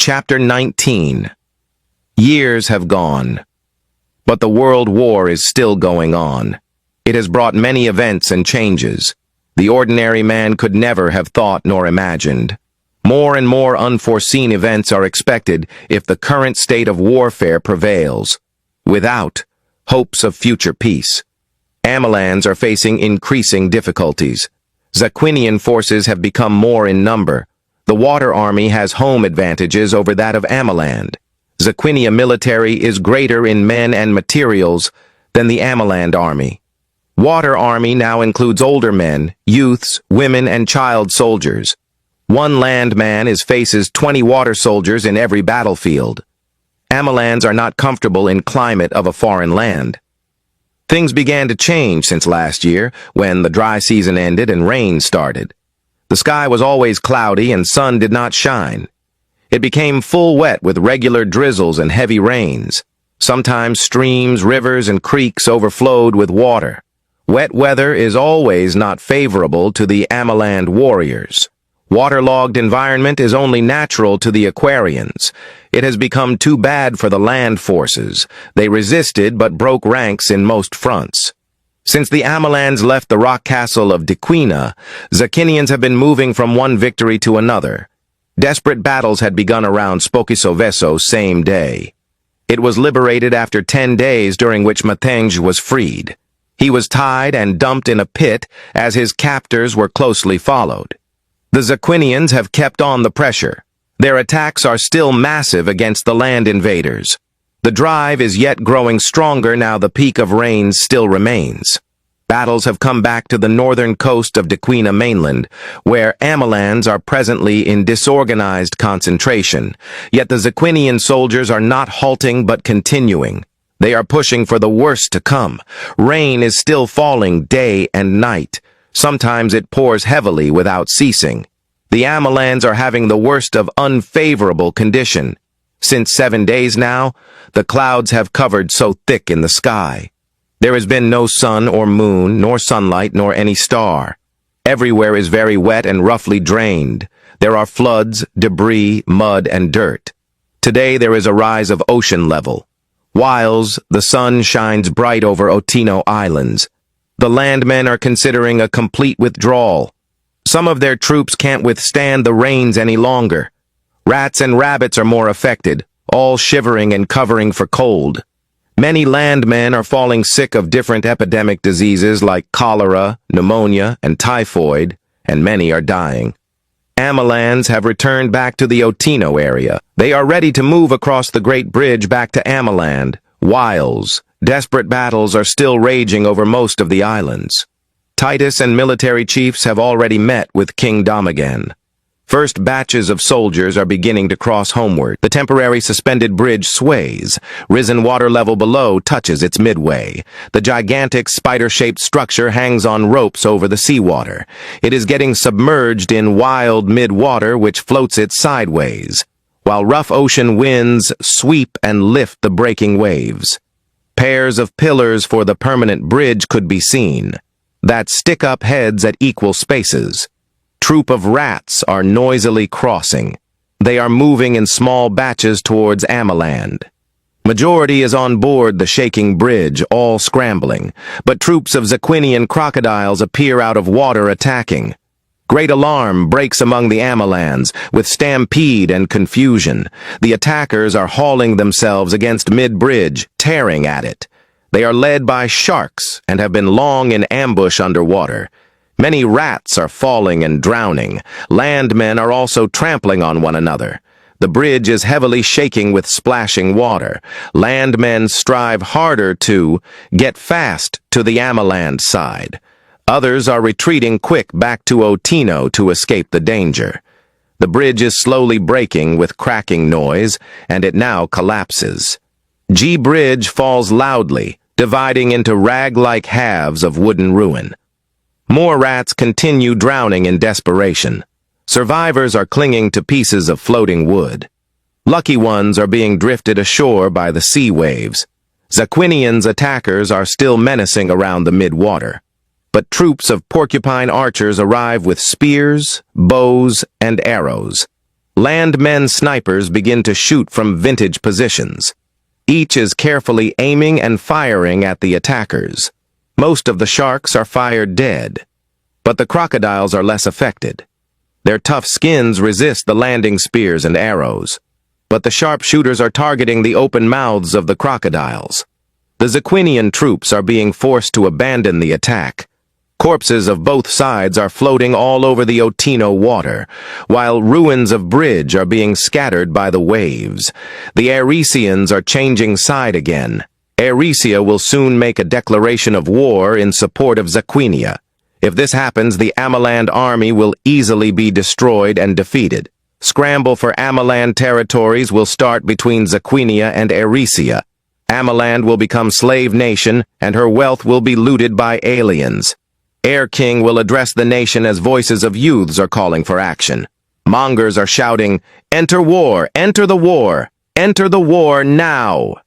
Chapter 19. Years have gone, but the World War is still going on. It has brought many events and changes. The ordinary man could never have thought nor imagined. More and more unforeseen events are expected if the current state of warfare prevails, without hopes of future peace. Amalans are facing increasing difficulties. Zaquinian forces have become more in number. The Water Army has home advantages over that of Amaland. Zaquinia military is greater in men and materials than the Amaland army. Water Army now includes older men, youths, women, and child soldiers. One land man faces 20 water soldiers in every battlefield. Amalans are not comfortable in climate of a foreign land. Things began to change since last year, when the dry season ended and rain started. The sky was always cloudy and sun did not shine. It became full wet with regular drizzles and heavy rains. Sometimes streams, rivers, and creeks overflowed with water. Wet weather is always not favorable to the Amaland warriors. Waterlogged environment is only natural to the Aquarians. It has become too bad for the land forces. They resisted but broke ranks in most fronts. Since the Amalans left the rock castle of Dequina, Zaquinians have been moving from one victory to another. Desperate battles had begun around Spokisoveso same day. It was liberated after 10 days, during which Mateng was freed. He was tied and dumped in a pit as his captors were closely followed. The Zaquinians have kept on the pressure. Their attacks are still massive against the land invaders. The drive is yet growing stronger now the peak of rains still remains. Battles have come back to the northern coast of Dequina mainland, where Amalans are presently in disorganized concentration. Yet the Zaquinian soldiers are not halting but continuing. They are pushing for the worst to come. Rain is still falling day and night. Sometimes it pours heavily without ceasing. The Amalans are having the worst of unfavorable condition. Since 7 days now, the clouds have covered so thick in the sky. There has been no sun or moon, nor sunlight, nor any star. Everywhere is very wet and roughly drained. There are floods, debris, mud, and dirt. Today there is a rise of ocean level. Whiles the sun shines bright over Otino Islands. The landmen are considering a complete withdrawal. Some of their troops can't withstand the rains any longer. Rats and rabbits are more affected, all shivering and covering for cold. Many landmen are falling sick of different epidemic diseases like cholera, pneumonia, and typhoid, and many are dying. Amalans have returned back to the Otino area. They are ready to move across the Great Bridge back to Amaland. Whiles desperate battles are still raging over most of the islands. Titus and military chiefs have already met with King Domagan. First batches of soldiers are beginning to cross homeward. The temporary suspended bridge sways. Risen water level below touches its midway. The gigantic spider-shaped structure hangs on ropes over the seawater. It is getting submerged in wild mid-water which floats it sideways, while rough ocean winds sweep and lift the breaking waves. Pairs of pillars for the permanent bridge could be seen, that stick up heads at equal spaces. Troop of rats are noisily crossing. They are moving in small batches towards Amaland. Majority is on board the shaking bridge, all scrambling, but troops of Zaquinian crocodiles appear out of water attacking. Great alarm breaks among the Amalans, with stampede and confusion. The attackers are hauling themselves against mid-bridge, tearing at it. They are led by sharks and have been long in ambush underwater. Many rats are falling and drowning. Landmen are also trampling on one another. The bridge is heavily shaking with splashing water. Landmen strive harder to get fast to the Amaland side. Others are retreating quick back to Otino to escape the danger. The bridge is slowly breaking with cracking noise, and it now collapses. G-Bridge falls loudly, dividing into rag-like halves of wooden ruin. More rats continue drowning in desperation. Survivors are clinging to pieces of floating wood. Lucky ones are being drifted ashore by the sea waves. Zaquinians' attackers are still menacing around the mid-water. but troops of porcupine archers arrive with spears, bows, and arrows. Landmen snipers begin to shoot from vintage positions. Each is carefully aiming and firing at the attackers. Most of the sharks are fired dead, but the crocodiles are less affected. Their tough skins resist the landing spears and arrows, but the sharpshooters are targeting the open mouths of the crocodiles. The Zaquinian troops are being forced to abandon the attack. Corpses of both sides are floating all over the Otino water, while ruins of bridge are being scattered by the waves. The Aresians are changing side again. Aresia will soon make a declaration of war in support of Zaquinia. If this happens, the Amaland army will easily be destroyed and defeated. Scramble for Amaland territories will start between Zaquinia and Aresia. Amaland will become slave nation, and her wealth will be looted by aliens. Air King will address the nation as voices of youths are calling for action. Mongers are shouting, "Enter war! Enter the war! Enter the war now!"